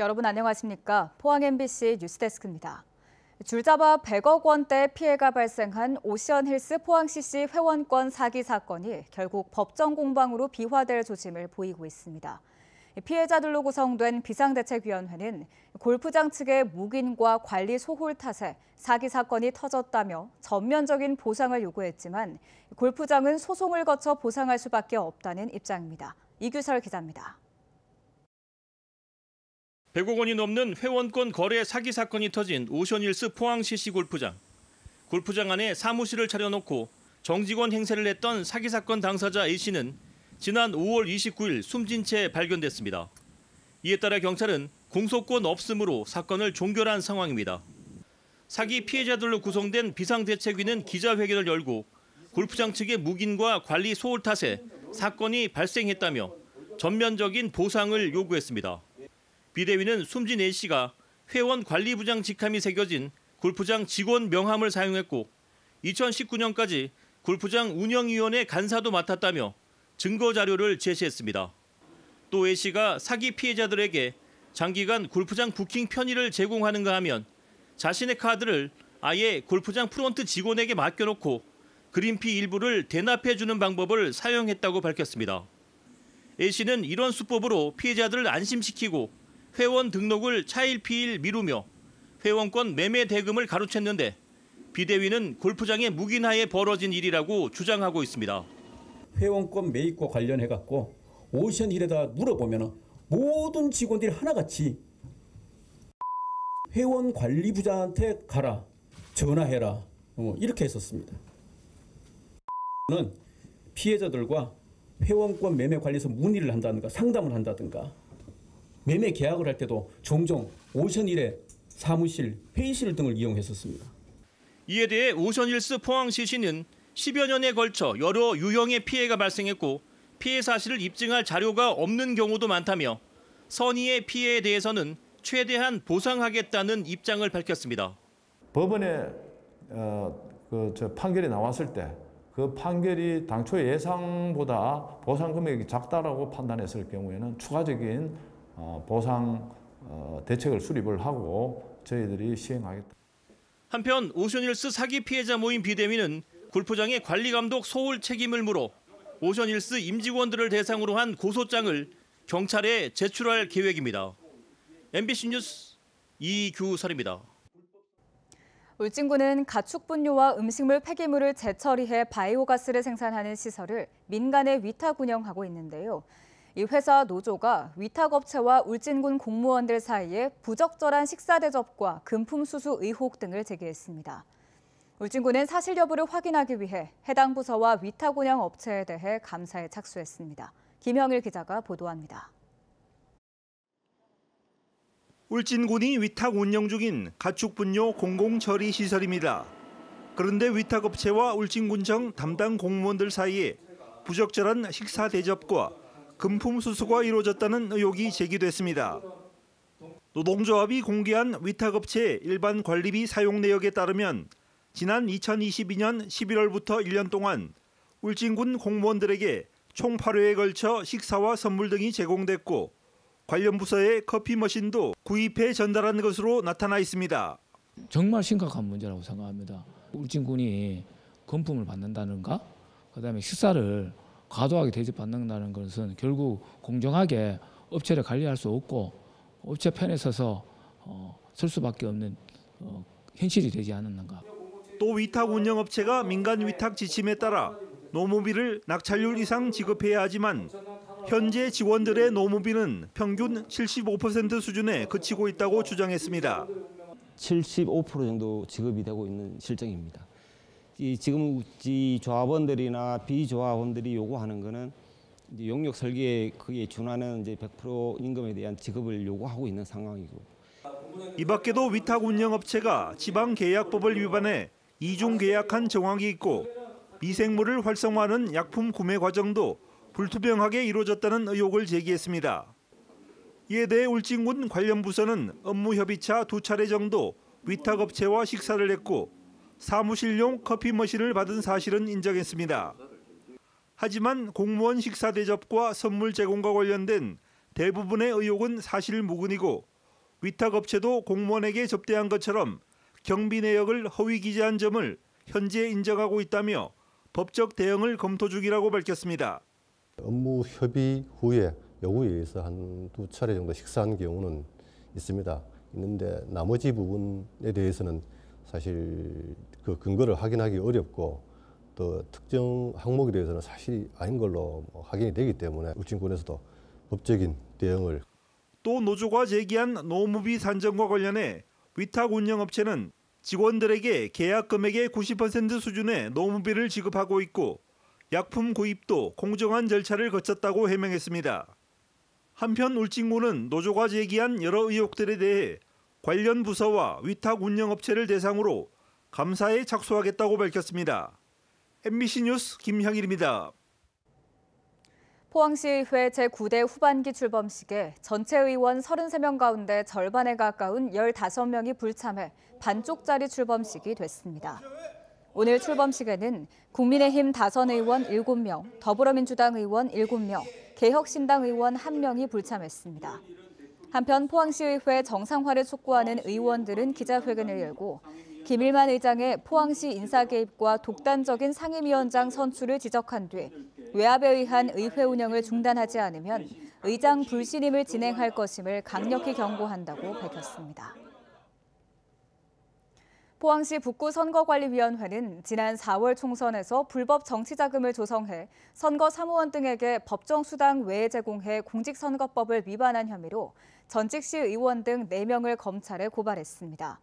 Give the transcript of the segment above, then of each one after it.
여러분 안녕하십니까? 포항 MBC 뉴스데스크입니다. 줄잡아 100억 원대 피해가 발생한 오션힐스 포항CC 회원권 사기 사건이 결국 법정 공방으로 비화될 조짐을 보이고 있습니다. 피해자들로 구성된 비상대책위원회는 골프장 측의 묵인과 관리 소홀 탓에 사기 사건이 터졌다며 전면적인 보상을 요구했지만 골프장은 소송을 거쳐 보상할 수밖에 없다는 입장입니다. 이규설 기자입니다. 100억 원이 넘는 회원권 거래 사기 사건이 터진 오션힐스 포항CC 골프장. 골프장 안에 사무실을 차려놓고 정직원 행세를 했던 사기 사건 당사자 A씨는 지난 5월 29일 숨진 채 발견됐습니다. 이에 따라 경찰은 공소권 없음으로 사건을 종결한 상황입니다. 사기 피해자들로 구성된 비상대책위는 기자회견을 열고 골프장 측의 묵인과 관리 소홀 탓에 사건이 발생했다며 전면적인 보상을 요구했습니다. 비대위는 숨진 A씨가 회원 관리부장 직함이 새겨진 골프장 직원 명함을 사용했고 2019년까지 골프장 운영위원회 간사도 맡았다며 증거 자료를 제시했습니다. 또 A씨가 사기 피해자들에게 장기간 골프장 부킹 편의를 제공하는가 하면 자신의 카드를 아예 골프장 프론트 직원에게 맡겨놓고 그린피 일부를 대납해주는 방법을 사용했다고 밝혔습니다. A씨는 이런 수법으로 피해자들을 안심시키고 회원 등록을 차일피일 미루며 회원권 매매 대금을 가로챘는데 비대위는 골프장의 묵인하에 벌어진 일이라고 주장하고 있습니다. 회원권 매입과 관련해갖고 오션힐에다 물어보면 모든 직원들이 하나같이 회원 관리부장한테 가라, 전화해라 이렇게 했었습니다. 피해자들과 회원권 매매 관련해서 문의를 한다든가 상담을 한다든가 매매 계약을 할 때도 종종 오션힐의 사무실, 회의실 등을 이용했었습니다. 이에 대해 오션힐스 포항CC는 10여 년에 걸쳐 여러 유형의 피해가 발생했고 피해 사실을 입증할 자료가 없는 경우도 많다며 선의의 피해에 대해서는 최대한 보상하겠다는 입장을 밝혔습니다. 법원에 판결이 나왔을 때 그 판결이 당초 예상보다 보상 금액이 작다라고 판단했을 경우에는 추가적인 보상 대책을 수립을 하고 저희들이 시행하겠다. 한편 오션힐스 사기 피해자 모임 비대위는 골프장의 관리감독 소홀 책임을 물어 오션힐스 임직원들을 대상으로 한 고소장을 경찰에 제출할 계획입니다. MBC 뉴스 이규설입니다. 울진군은 가축분뇨와 음식물 폐기물을 재처리해 바이오가스를 생산하는 시설을 민간에 위탁 운영하고 있는데요. 이 회사 노조가 위탁업체와 울진군 공무원들 사이에 부적절한 식사 대접과 금품 수수 의혹 등을 제기했습니다. 울진군은 사실 여부를 확인하기 위해 해당 부서와 위탁 운영 업체에 대해 감사에 착수했습니다. 김형일 기자가 보도합니다. 울진군이 위탁 운영 중인 가축분뇨 공공처리 시설입니다. 그런데 위탁업체와 울진군청 담당 공무원들 사이에 부적절한 식사 대접과 금품 수수가 이루어졌다는 의혹이 제기됐습니다. 노동조합이 공개한 위탁업체의 일반 관리비 사용 내역에 따르면 지난 2022년 11월부터 1년 동안 울진군 공무원들에게 총 8회에 걸쳐 식사와 선물 등이 제공됐고 관련 부서의 커피 머신도 구입해 전달한 것으로 나타나 있습니다. 정말 심각한 문제라고 생각합니다. 울진군이 금품을 받는다는가, 그다음에 식사를 과도하게 대접받는다는 것은 결국 공정하게 업체를 관리할 수 없고 업체 편에 서서 설 수밖에 없는 현실이 되지 않았는가. 또 위탁 운영업체가 민간 위탁 지침에 따라 노무비를 낙찰률 이상 지급해야 하지만 현재 직원들의 노무비는 평균 75% 수준에 그치고 있다고 주장했습니다. 75% 정도 지급이 되고 있는 실정입니다. 지금 조합원들이나 비조합원들이 요구하는 거는 용역 설계에 그에 준하는 100% 임금에 대한 지급을 요구하고 있는 상황이고. 이 밖에도 위탁 운영업체가 지방계약법을 위반해 이중계약한 정황이 있고 미생물을 활성화하는 약품 구매 과정도 불투명하게 이루어졌다는 의혹을 제기했습니다. 이에 대해 울진군 관련 부서는 업무협의차 2차례 정도 위탁업체와 식사를 했고 사무실용 커피 머신을 받은 사실은 인정했습니다. 하지만 공무원 식사 대접과 선물 제공과 관련된 대부분의 의혹은 사실 무근이고 위탁업체도 공무원에게 접대한 것처럼 경비 내역을 허위 기재한 점을 현재 인정하고 있다며 법적 대응을 검토 중이라고 밝혔습니다. 업무 협의 후에 요구에 의해서 한두 차례 정도 식사한 경우는 있는데 나머지 부분에 대해서는 사실 그 근거를 확인하기 어렵고 또 특정 항목에 대해서는 사실이 아닌 걸로 확인이 되기 때문에 울진군에서도 법적인 대응을. 또 노조가 제기한 노무비 산정과 관련해 위탁 운영업체는 직원들에게 계약 금액의 90% 수준의 노무비를 지급하고 있고 약품 구입도 공정한 절차를 거쳤다고 해명했습니다. 한편 울진군은 노조가 제기한 여러 의혹들에 대해 관련 부서와 위탁 운영업체를 대상으로 감사에 착수하겠다고 밝혔습니다. MBC 뉴스 김향일입니다. 포항시의회 제9대 후반기 출범식에 전체 의원 33명 가운데 절반에 가까운 15명이 불참해 반쪽짜리 출범식이 됐습니다. 오늘 출범식에는 국민의힘 다선 의원 7명, 더불어민주당 의원 7명, 개혁신당 의원 1명이 불참했습니다. 한편 포항시의회 정상화를 촉구하는 의원들은 기자회견을 열고 김일만 의장의 포항시 인사 개입과 독단적인 상임위원장 선출을 지적한 뒤 외압에 의한 의회 운영을 중단하지 않으면 의장 불신임을 진행할 것임을 강력히 경고한다고 밝혔습니다. 포항시 북구선거관리위원회는 지난 4월 총선에서 불법 정치자금을 조성해 선거 사무원 등에게 법정 수당 외에 제공해 공직선거법을 위반한 혐의로 전직시 의원 등 4명을 검찰에 고발했습니다.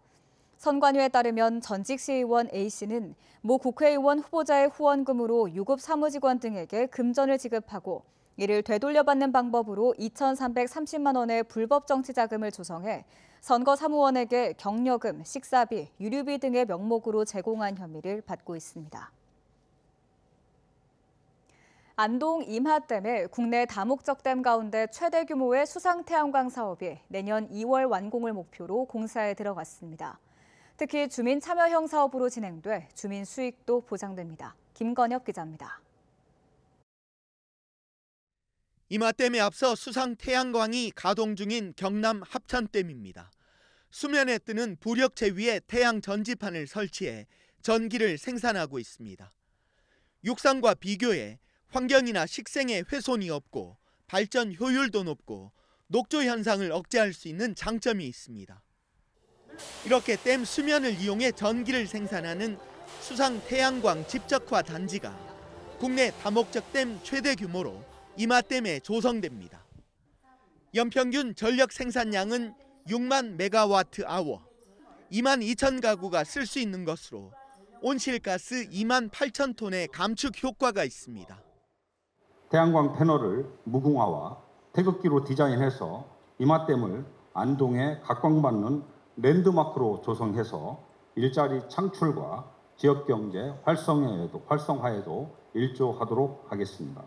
선관위에 따르면 전직 시의원 A씨는 모 국회의원 후보자의 후원금으로 유급 사무직원 등에게 금전을 지급하고 이를 되돌려받는 방법으로 2,330만 원의 불법 정치자금을 조성해 선거 사무원에게 경력금, 식사비, 유류비 등의 명목으로 제공한 혐의를 받고 있습니다. 안동 임하댐의 국내 다목적 댐 가운데 최대 규모의 수상 태양광 사업이 내년 2월 완공을 목표로 공사에 들어갔습니다. 특히 주민 참여형 사업으로 진행돼 주민 수익도 보장됩니다. 김건엽 기자입니다. 임하댐에 앞서 수상 태양광이 가동 중인 경남 합천댐입니다. 수면에 뜨는 부력체 위에 태양 전지판을 설치해 전기를 생산하고 있습니다. 육상과 비교해 환경이나 식생에 훼손이 없고 발전 효율도 높고 녹조 현상을 억제할 수 있는 장점이 있습니다. 이렇게 댐 수면을 이용해 전기를 생산하는 수상 태양광 집적화 단지가 국내 다목적 댐 최대 규모로 임하댐에 조성됩니다. 연평균 전력 생산량은 6만 메가와트 아워, 2만 2천 가구가 쓸 수 있는 것으로 온실가스 2만 8천 톤의 감축 효과가 있습니다. 태양광 패널을 무궁화와 태극기로 디자인해서 임하댐을 안동에 각광받는 랜드마크로 조성해서 일자리 창출과 지역경제 활성화에도 일조하도록 하겠습니다.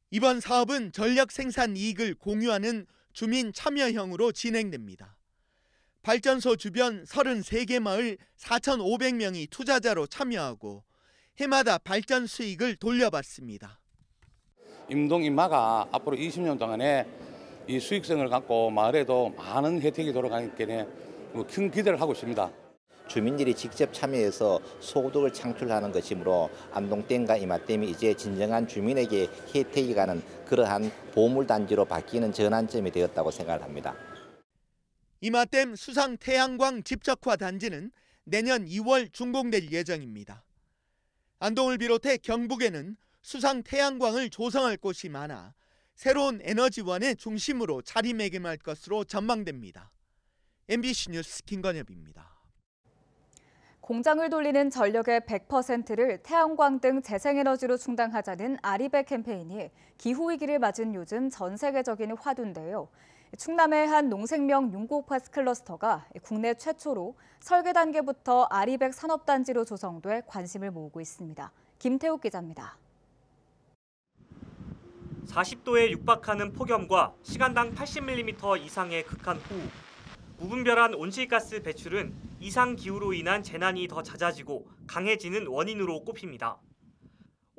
이번 사업은 전력 생산 이익을 공유하는 주민 참여형으로 진행됩니다. 발전소 주변 33개 마을 4,500명이 투자자로 참여하고 해마다 발전 수익을 돌려받습니다. 임동 임마가 앞으로 20년 동안에 이 수익성을 갖고 마을에도 많은 혜택이 돌아가기 때문에 큰 기대를 하고 있습니다. 주민들이 직접 참여해서 소득을 창출하는 것이므로 안동댐과 임하댐이 이제 진정한 주민에게 혜택이 가는 그러한 보물단지로 바뀌는 전환점이 되었다고 생각을 합니다. 임하댐 수상 태양광 집적화 단지는 내년 2월 준공될 예정입니다. 안동을 비롯해 경북에는 수상 태양광을 조성할 곳이 많아 새로운 에너지원의 중심으로 자리매김할 것으로 전망됩니다. MBC 뉴스 김건엽입니다. 공장을 돌리는 전력의 100%를 태양광 등 재생에너지로 충당하자는 아리백 캠페인이 기후위기를 맞은 요즘 전 세계적인 화두인데요. 충남의 한 농생명 융곡파스 클러스터가 국내 최초로 설계 단계부터 아리백 산업단지로 조성돼 관심을 모으고 있습니다. 김태욱 기자입니다. 40도에 육박하는 폭염과 시간당 80mm 이상의 극한호우, 무분별한 온실가스 배출은 이상 기후로 인한 재난이 더 잦아지고 강해지는 원인으로 꼽힙니다.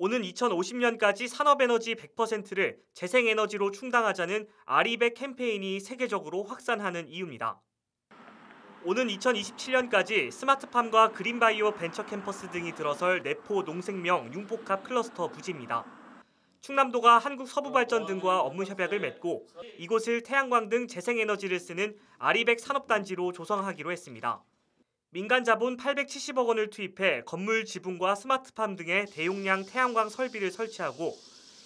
오는 2050년까지 산업에너지 100%를 재생에너지로 충당하자는 아리백 캠페인이 세계적으로 확산하는 이유입니다. 오는 2027년까지 스마트팜과 그린바이오 벤처 캠퍼스 등이 들어설 내포 농생명 융복합 클러스터 부지입니다. 충남도가 한국서부발전 등과 업무 협약을 맺고 이곳을 태양광 등 재생에너지를 쓰는 아리백 산업단지로 조성하기로 했습니다. 민간 자본 870억 원을 투입해 건물 지붕과 스마트팜 등의 대용량 태양광 설비를 설치하고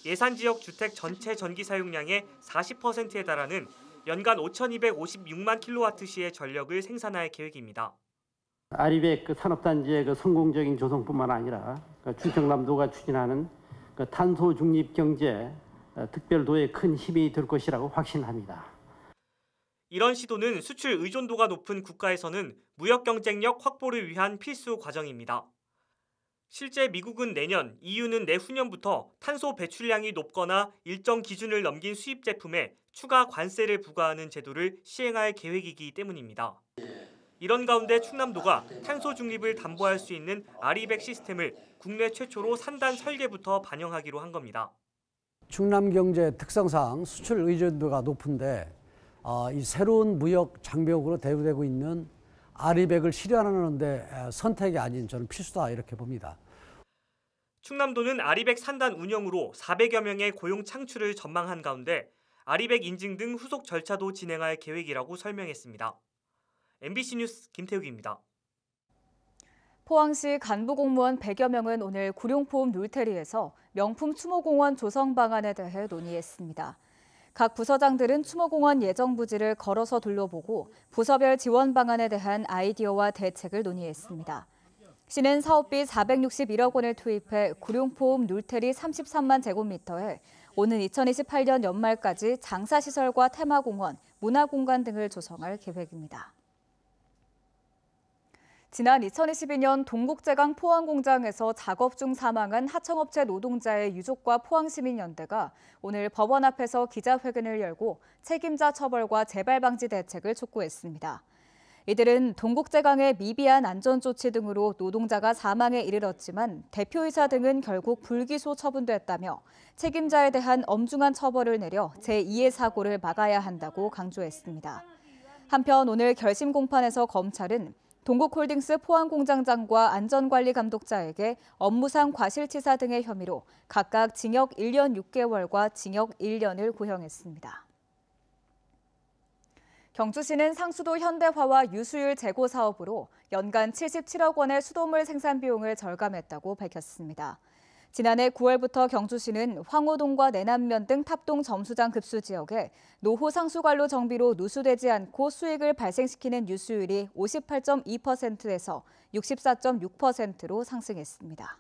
예산 지역 주택 전체 전기 사용량의 40%에 달하는 연간 5,256만 킬로와트시의 전력을 생산할 계획입니다. 아리백 산업단지의 성공적인 조성뿐만 아니라 충청남도가 추진하는 탄소 중립 경제 특별도에 큰 힘이 될 것이라고 확신합니다. 이런 시도는 수출 의존도가 높은 국가에서는 무역 경쟁력 확보를 위한 필수 과정입니다. 실제 미국은 내년, EU는 내후년부터 탄소 배출량이 높거나 일정 기준을 넘긴 수입 제품에 추가 관세를 부과하는 제도를 시행할 계획이기 때문입니다. 이런 가운데 충남도가 탄소 중립을 담보할 수 있는 아리백 시스템을 국내 최초로 산단 설계부터 반영하기로 한 겁니다. 충남 경제 특성상 수출 의존도가 높은데 이 새로운 무역 장벽으로 대두되고 있는 아리백을 실현하는 데 선택이 아닌 저는 필수다 이렇게 봅니다. 충남도는 아리백 산단 운영으로 400여 명의 고용 창출을 전망한 가운데 아리백 인증 등 후속 절차도 진행할 계획이라고 설명했습니다. MBC 뉴스 김태욱입니다. 포항시 간부 공무원 100여 명은 오늘 구룡포읍 놀태리에서 명품 추모공원 조성 방안에 대해 논의했습니다. 각 부서장들은 추모공원 예정 부지를 걸어서 둘러보고 부서별 지원 방안에 대한 아이디어와 대책을 논의했습니다. 시는 사업비 461억 원을 투입해 구룡포읍 놀태리 33만 제곱미터에 오는 2028년 연말까지 장사시설과 테마공원, 문화공간 등을 조성할 계획입니다. 지난 2022년 동국제강 포항공장에서 작업 중 사망한 하청업체 노동자의 유족과 포항시민연대가 오늘 법원 앞에서 기자회견을 열고 책임자 처벌과 재발 방지 대책을 촉구했습니다. 이들은 동국제강의 미비한 안전조치 등으로 노동자가 사망에 이르렀지만 대표이사 등은 결국 불기소 처분됐다며 책임자에 대한 엄중한 처벌을 내려 제2의 사고를 막아야 한다고 강조했습니다. 한편 오늘 결심 공판에서 검찰은 동국홀딩스 포항공장장과 안전관리감독자에게 업무상 과실치사 등의 혐의로 각각 징역 1년 6개월과 징역 1년을 구형했습니다. 경주시는 상수도 현대화와 유수율 제고 사업으로 연간 77억 원의 수돗물 생산 비용을 절감했다고 밝혔습니다. 지난해 9월부터 경주시는 황호동과 내남면 등 탑동 점수장 급수 지역에 노후 상수관로 정비로 누수되지 않고 수익을 발생시키는 유수율이 58.2%에서 64.6%로 상승했습니다.